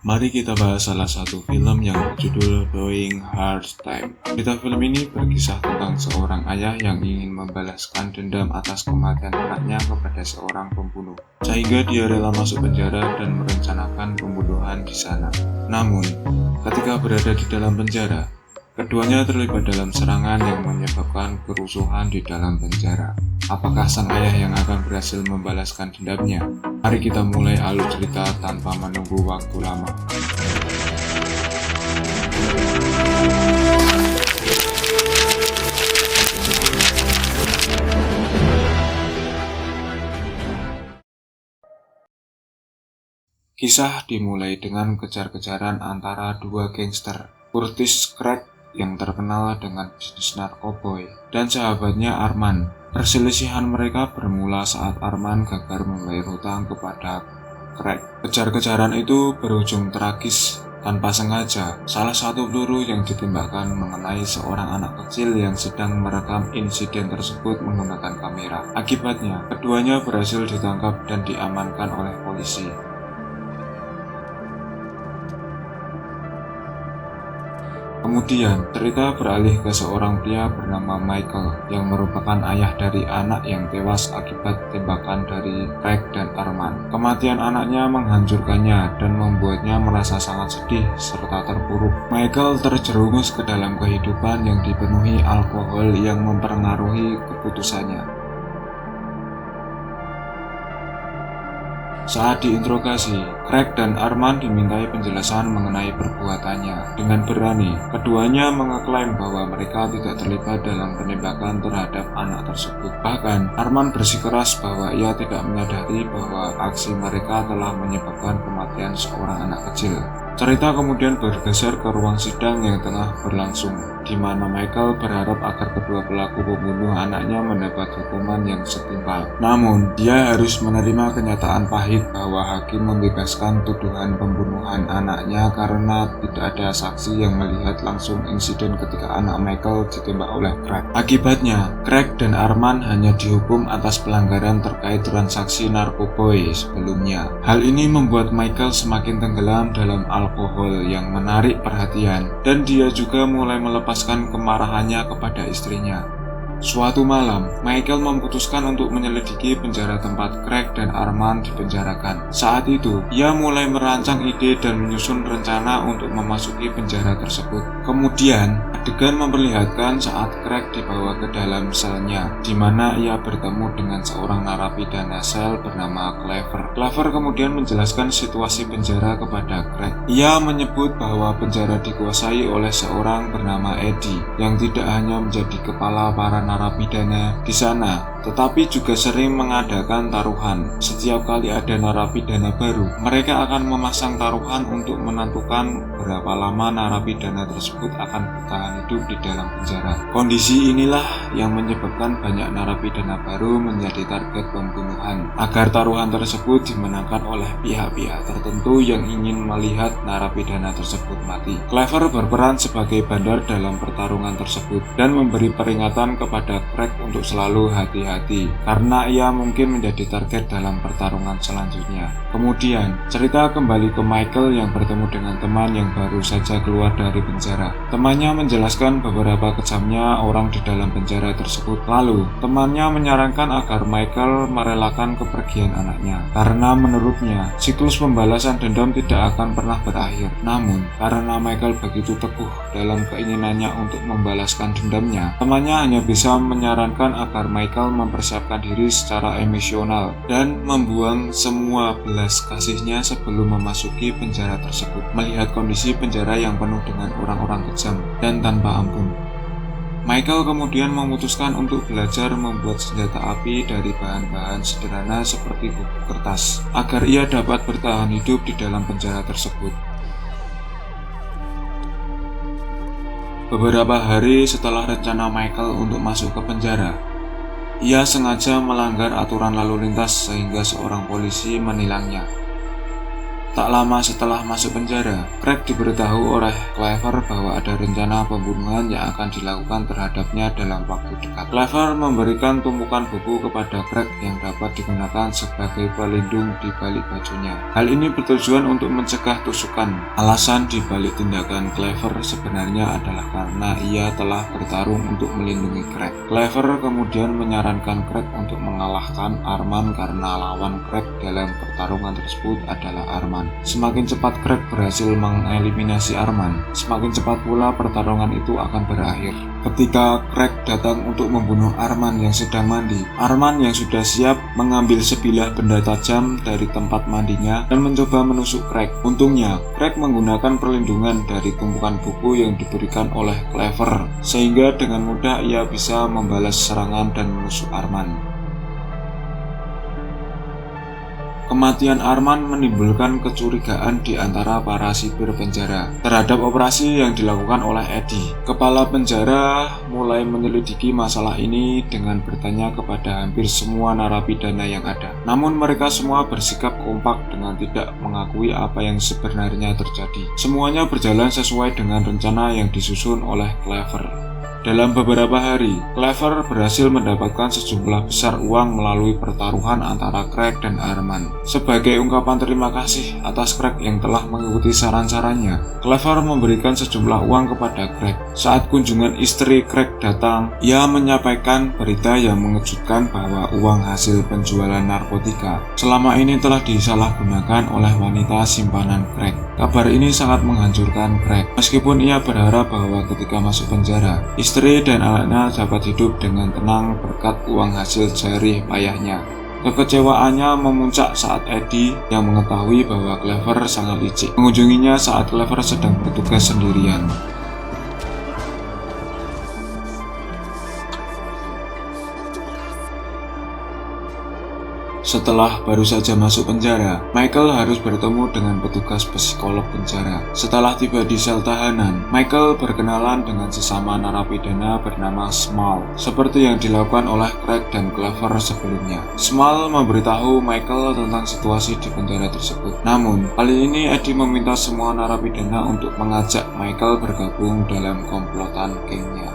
Mari kita bahas salah satu film yang berjudul Doing Hard Time. Cerita film ini berkisah tentang seorang ayah yang ingin membalaskan dendam atas kematian anaknya kepada seorang pembunuh, sehingga dia rela masuk penjara dan merencanakan pembunuhan di sana. Namun, ketika berada di dalam penjara, keduanya terlibat dalam serangan yang menyebabkan kerusuhan di dalam penjara. Apakah sang ayah yang akan berhasil membalaskan dendamnya? Mari kita mulai alur cerita tanpa menunggu waktu lama. Kisah dimulai dengan kejar-kejaran antara dua gangster, Curtis Craig yang terkenal dengan bisnis narkoboy, dan sahabatnya Arman. Perselisihan mereka bermula saat Arman gagal membayar hutang kepada Craig. Kejar-kejaran itu berujung tragis. Tanpa sengaja, salah satu peluru yang ditembakkan mengenai seorang anak kecil yang sedang merekam insiden tersebut menggunakan kamera. Akibatnya, keduanya berhasil ditangkap dan diamankan oleh polisi. Kemudian, cerita beralih ke seorang pria bernama Michael yang merupakan ayah dari anak yang tewas akibat tembakan dari Craig dan Arman. Kematian anaknya menghancurkannya dan membuatnya merasa sangat sedih serta terpuruk. Michael terjerumus ke dalam kehidupan yang dipenuhi alkohol yang mempengaruhi keputusannya. Saat diinterogasi, Craig dan Arman dimintai penjelasan mengenai perbuatannya. Dengan berani, keduanya mengeklaim bahwa mereka tidak terlibat dalam penembakan terhadap anak tersebut. Bahkan, Arman bersikeras bahwa ia tidak menyadari bahwa aksi mereka telah menyebabkan kematian seorang anak kecil. Cerita kemudian bergeser ke ruang sidang yang tengah berlangsung, di mana Michael berharap agar kedua pelaku pembunuh anaknya mendapat hukuman yang setimpal. Namun, dia harus menerima kenyataan pahit bahwa hakim membebaskan tuduhan pembunuhan anaknya karena tidak ada saksi yang melihat langsung insiden ketika anak Michael ditembak oleh Craig. Akibatnya, Craig dan Arman hanya dihukum atas pelanggaran terkait transaksi narkoboy sebelumnya. Hal ini membuat Michael semakin tenggelam dalam alkohol yang menarik perhatian, dan dia juga mulai melepaskan kemarahannya kepada istrinya. Suatu malam, Michael memutuskan untuk menyelidiki penjara tempat Craig dan Arman dipenjarakan. Saat itu, ia mulai merancang ide dan menyusun rencana untuk memasuki penjara tersebut. Kemudian, adegan memperlihatkan saat Craig dibawa ke dalam selnya, di mana ia bertemu dengan seorang narapidana sel bernama Clever. Clever kemudian menjelaskan situasi penjara kepada Craig. Ia menyebut bahwa penjara dikuasai oleh seorang bernama Eddie, yang tidak hanya menjadi kepala para narapidana di sana, tetapi juga sering mengadakan taruhan. Setiap kali ada narapidana baru, mereka akan memasang taruhan untuk menentukan berapa lama narapidana tersebut akan bertahan hidup di dalam penjara. Kondisi inilah yang menyebabkan banyak narapidana baru menjadi target pembunuhan, agar taruhan tersebut dimenangkan oleh pihak-pihak tertentu yang ingin melihat narapidana tersebut mati. Clever berperan sebagai bandar dalam pertarungan tersebut dan memberi peringatan kepada Craig untuk selalu hati-hati karena ia mungkin menjadi target dalam pertarungan selanjutnya. Kemudian, cerita kembali ke Michael yang bertemu dengan teman yang baru saja keluar dari penjara. Temannya menjelaskan beberapa kejamnya orang di dalam penjara tersebut. Lalu, temannya menyarankan agar Michael merelakan kepergian anaknya karena menurutnya siklus pembalasan dendam tidak akan pernah berakhir. Namun, karena Michael begitu teguh dalam keinginannya untuk membalaskan dendamnya, temannya hanya bisa menyarankan agar Michael mempersiapkan diri secara emosional dan membuang semua belas kasihnya sebelum memasuki penjara tersebut. Melihat kondisi penjara yang penuh dengan orang-orang kejam dan tanpa ampun, Michael kemudian memutuskan untuk belajar membuat senjata api dari bahan-bahan sederhana seperti buku kertas, agar ia dapat bertahan hidup di dalam penjara tersebut. Beberapa hari setelah rencana Michael untuk masuk ke penjara, ia sengaja melanggar aturan lalu lintas sehingga seorang polisi menilangnya. Tak lama setelah masuk penjara, Craig diberitahu oleh Clever bahwa ada rencana pembunuhan yang akan dilakukan terhadapnya dalam waktu dekat. Clever memberikan tumpukan buku kepada Craig yang dapat digunakan sebagai pelindung di balik bajunya. Hal ini bertujuan untuk mencegah tusukan. Alasan di balik tindakan Clever sebenarnya adalah karena ia telah bertarung untuk melindungi Craig. Clever kemudian menyarankan Craig untuk mengalahkan Arman karena lawan Craig dalam pertarungan tersebut adalah Arman. Semakin cepat Craig berhasil mengeliminasi Arman, semakin cepat pula pertarungan itu akan berakhir. Ketika Craig datang untuk membunuh Arman yang sedang mandi, Arman yang sudah siap mengambil sebilah benda tajam dari tempat mandinya dan mencoba menusuk Craig. Untungnya, Craig menggunakan perlindungan dari tumpukan buku yang diberikan oleh Clever, sehingga dengan mudah ia bisa membalas serangan dan menusuk Arman. Kematian Arman menimbulkan kecurigaan di antara para sipir penjara terhadap operasi yang dilakukan oleh Eddie. Kepala penjara mulai menyelidiki masalah ini dengan bertanya kepada hampir semua narapidana yang ada. Namun mereka semua bersikap kompak dengan tidak mengakui apa yang sebenarnya terjadi. Semuanya berjalan sesuai dengan rencana yang disusun oleh Clever. Dalam beberapa hari, Clever berhasil mendapatkan sejumlah besar uang melalui pertaruhan antara Craig dan Arman. Sebagai ungkapan terima kasih atas Craig yang telah mengikuti saran-sarannya, Clever memberikan sejumlah uang kepada Craig. Saat kunjungan istri Craig datang, ia menyampaikan berita yang mengejutkan bahwa uang hasil penjualan narkotika selama ini telah disalahgunakan oleh wanita simpanan Craig. Kabar ini sangat menghancurkan Craig. Meskipun ia berharap bahwa ketika masuk penjara, istri dan anaknya dapat hidup dengan tenang berkat uang hasil jerih payahnya. Kekecewaannya memuncak saat Eddie yang mengetahui bahwa Clever sangat licik mengunjunginya saat Clever sedang bertugas sendirian. Setelah baru saja masuk penjara, Michael harus bertemu dengan petugas psikolog penjara. Setelah tiba di sel tahanan, Michael berkenalan dengan sesama narapidana bernama Small, seperti yang dilakukan oleh Craig dan Clever sebelumnya. Small memberitahu Michael tentang situasi di penjara tersebut. Namun, kali ini Eddie meminta semua narapidana untuk mengajak Michael bergabung dalam komplotan gengnya.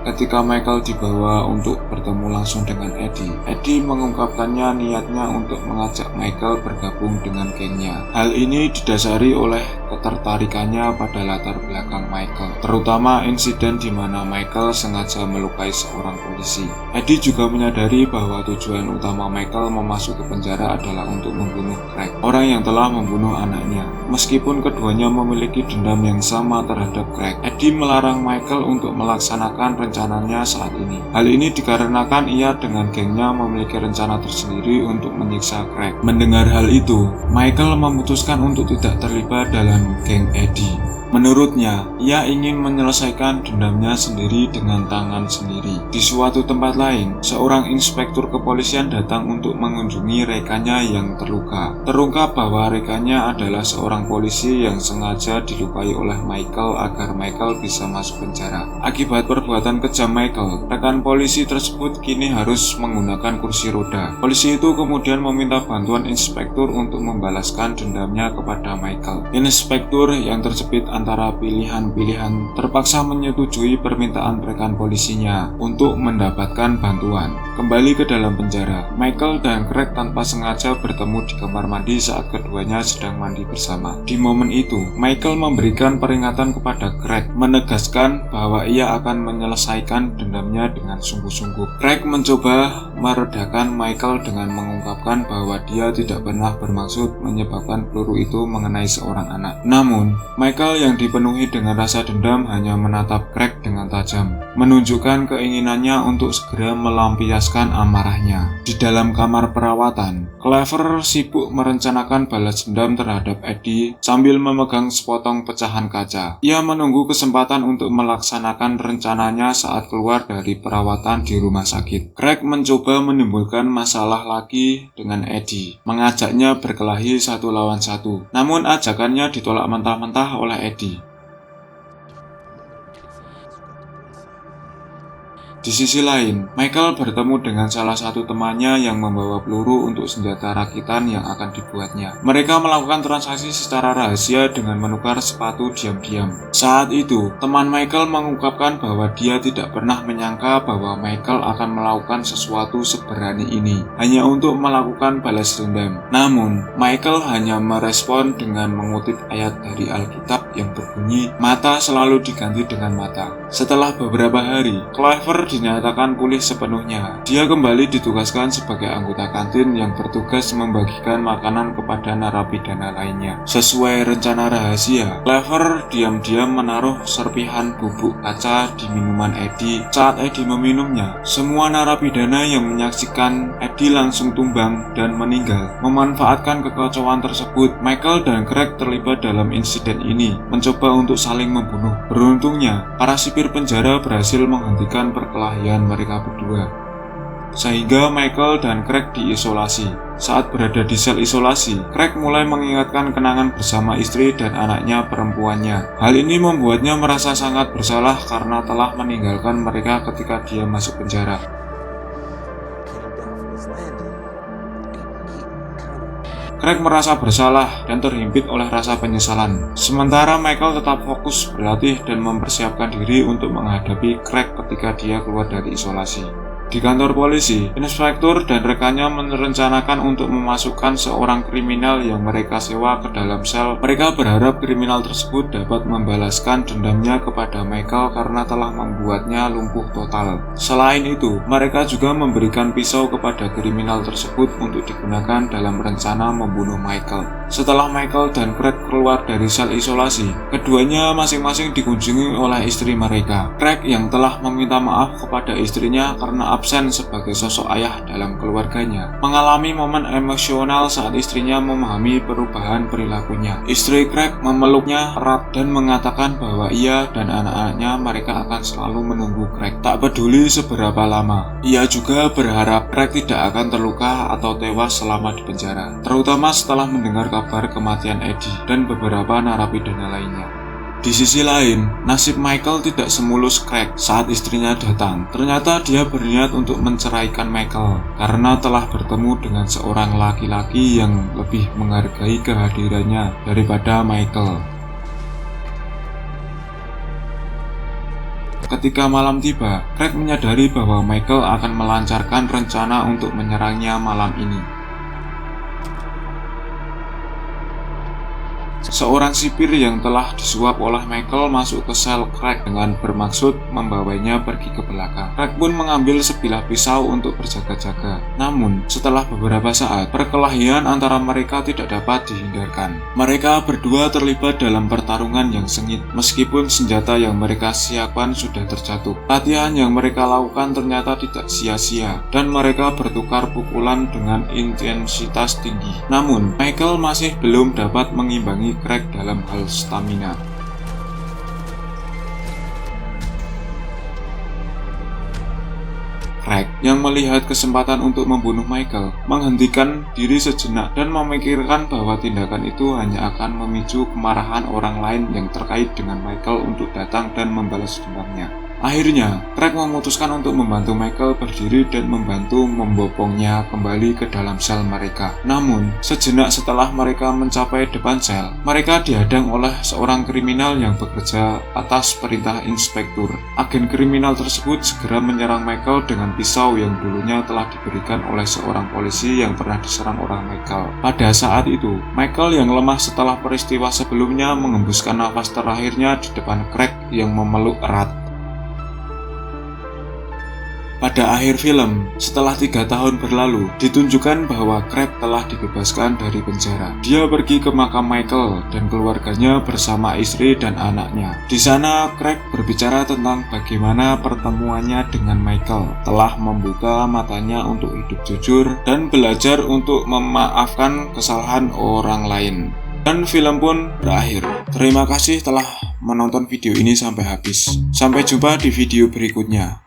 Ketika Michael dibawa untuk bertemu langsung dengan Eddie mengungkapkannya niatnya untuk mengajak Michael bergabung dengan gengnya. Hal ini didasari oleh ketertarikannya pada latar belakang Michael, terutama insiden di mana Michael sengaja melukai seorang polisi. Eddie juga menyadari bahwa tujuan utama Michael memasuki penjara adalah untuk membunuh Craig, orang yang telah membunuh anaknya. Meskipun keduanya memiliki dendam yang sama terhadap Craig, Eddie melarang Michael untuk melaksanakan rencananya saat ini. Hal ini dikarenakan ia dengan gengnya memiliki rencana tersendiri untuk menyiksa Craig. Mendengar hal itu, Michael memutuskan untuk tidak terlibat dalam geng Eddie. Menurutnya, ia ingin menyelesaikan dendamnya sendiri dengan tangan sendiri. Di suatu tempat lain, seorang inspektur kepolisian datang untuk mengunjungi rekannya yang terluka. Terungkap bahwa rekannya adalah seorang polisi yang sengaja dilukai oleh Michael agar Michael bisa masuk penjara. Akibat perbuatan kejam Michael, rekan polisi tersebut kini harus menggunakan kursi roda. Polisi itu kemudian meminta bantuan inspektur untuk membalaskan dendamnya kepada Michael. Inspektur yang terjepit antara pilihan-pilihan terpaksa menyetujui permintaan rekan polisinya untuk mendapatkan bantuan. Kembali ke dalam penjara, Michael dan Craig tanpa sengaja bertemu di kamar mandi saat keduanya sedang mandi bersama. Di momen itu, Michael memberikan peringatan kepada Craig, menegaskan bahwa ia akan menyelesaikan dendamnya dengan sungguh-sungguh. Craig mencoba meredakan Michael dengan mengungkapkan bahwa dia tidak pernah bermaksud menyebabkan peluru itu mengenai seorang anak. Namun, Michael yang dipenuhi dengan rasa dendam hanya menatap Craig dengan tajam, menunjukkan keinginannya untuk segera melampiaskan amarahnya. Di dalam kamar perawatan, Clever sibuk merencanakan balas dendam terhadap Eddie sambil memegang sepotong pecahan kaca. Ia menunggu kesempatan untuk melaksanakan rencananya saat keluar dari perawatan di rumah sakit. Craig mencoba menimbulkan masalah lagi dengan Eddie, mengajaknya berkelahi 1 lawan 1. Namun ajakannya ditolak mentah-mentah oleh Eddie. Di sisi lain, Michael bertemu dengan salah satu temannya yang membawa peluru untuk senjata rakitan yang akan dibuatnya. Mereka melakukan transaksi secara rahasia dengan menukar sepatu diam-diam. Saat itu, teman Michael mengungkapkan bahwa dia tidak pernah menyangka bahwa Michael akan melakukan sesuatu seberani ini, hanya untuk melakukan balas dendam. Namun, Michael hanya merespon dengan mengutip ayat dari Alkitab yang berbunyi, "Mata selalu diganti dengan mata." Setelah beberapa hari, Clover dinyatakan pulih sepenuhnya. Dia kembali ditugaskan sebagai anggota kantin yang bertugas membagikan makanan kepada narapidana lainnya. Sesuai rencana rahasia, Clover diam-diam menaruh serpihan bubuk kaca di minuman Eddie. Saat Eddie meminumnya, semua narapidana yang menyaksikan Eddie langsung tumbang dan meninggal. Memanfaatkan kekacauan tersebut, Michael dan Craig terlibat dalam insiden ini, mencoba untuk saling membunuh. Beruntungnya, para sipir penjara berhasil menghentikan perkelahian mereka berdua, sehingga Michael dan Craig diisolasi. Saat berada di sel isolasi, Craig mulai mengingatkan kenangan bersama istri dan anaknya perempuannya. Hal ini membuatnya merasa sangat bersalah karena telah meninggalkan mereka ketika dia masuk penjara. Craig merasa bersalah dan terhimpit oleh rasa penyesalan. Sementara Michael tetap fokus berlatih dan mempersiapkan diri untuk menghadapi Craig ketika dia keluar dari isolasi. Di kantor polisi, inspektur dan rekannya merencanakan untuk memasukkan seorang kriminal yang mereka sewa ke dalam sel. Mereka berharap kriminal tersebut dapat membalaskan dendamnya kepada Michael karena telah membuatnya lumpuh total. Selain itu, mereka juga memberikan pisau kepada kriminal tersebut untuk digunakan dalam rencana membunuh Michael. Setelah Michael dan Craig keluar dari sel isolasi, keduanya masing-masing dikunjungi oleh istri mereka. Craig yang telah meminta maaf kepada istrinya karena absen sebagai sosok ayah dalam keluarganya, mengalami momen emosional saat istrinya memahami perubahan perilakunya. Istri Craig memeluknya erat dan mengatakan bahwa ia dan anak-anaknya mereka akan selalu menunggu Craig, tak peduli seberapa lama. Ia juga berharap Craig tidak akan terluka atau tewas selama di penjara, terutama setelah mendengar kabar kematian Eddie dan beberapa narapidana lainnya. Di sisi lain, nasib Michael tidak semulus Craig saat istrinya datang. Ternyata dia berniat untuk menceraikan Michael karena telah bertemu dengan seorang laki-laki yang lebih menghargai kehadirannya daripada Michael. Ketika malam tiba, Craig menyadari bahwa Michael akan melancarkan rencana untuk menyerangnya malam ini. Seorang sipir yang telah disuap oleh Michael masuk ke sel Craig dengan bermaksud membawanya pergi ke belakang. Craig pun mengambil sebilah pisau untuk berjaga-jaga. Namun, setelah beberapa saat, perkelahian antara mereka tidak dapat dihindarkan. Mereka berdua terlibat dalam pertarungan yang sengit, meskipun senjata yang mereka siapkan sudah terjatuh. Latihan yang mereka lakukan ternyata tidak sia-sia, dan mereka bertukar pukulan dengan intensitas tinggi. Namun, Michael masih belum dapat mengimbangi Craig dalam hal stamina. Craig yang melihat kesempatan untuk membunuh Michael menghentikan diri sejenak dan memikirkan bahwa tindakan itu hanya akan memicu kemarahan orang lain yang terkait dengan Michael untuk datang dan membalas dendamnya. Akhirnya, Craig memutuskan untuk membantu Michael berdiri dan membantu membopongnya kembali ke dalam sel mereka. Namun, sejenak setelah mereka mencapai depan sel, mereka dihadang oleh seorang kriminal yang bekerja atas perintah inspektur. Agen kriminal tersebut segera menyerang Michael dengan pisau yang dulunya telah diberikan oleh seorang polisi yang pernah diserang orang Michael. Pada saat itu, Michael yang lemah setelah peristiwa sebelumnya mengembuskan nafas terakhirnya di depan Craig yang memeluk erat. Pada akhir film, setelah 3 tahun berlalu, ditunjukkan bahwa Craig telah dibebaskan dari penjara. Dia pergi ke makam Michael dan keluarganya bersama istri dan anaknya. Di sana, Craig berbicara tentang bagaimana pertemuannya dengan Michael telah membuka matanya untuk hidup jujur dan belajar untuk memaafkan kesalahan orang lain. Dan film pun berakhir. Terima kasih telah menonton video ini sampai habis. Sampai jumpa di video berikutnya.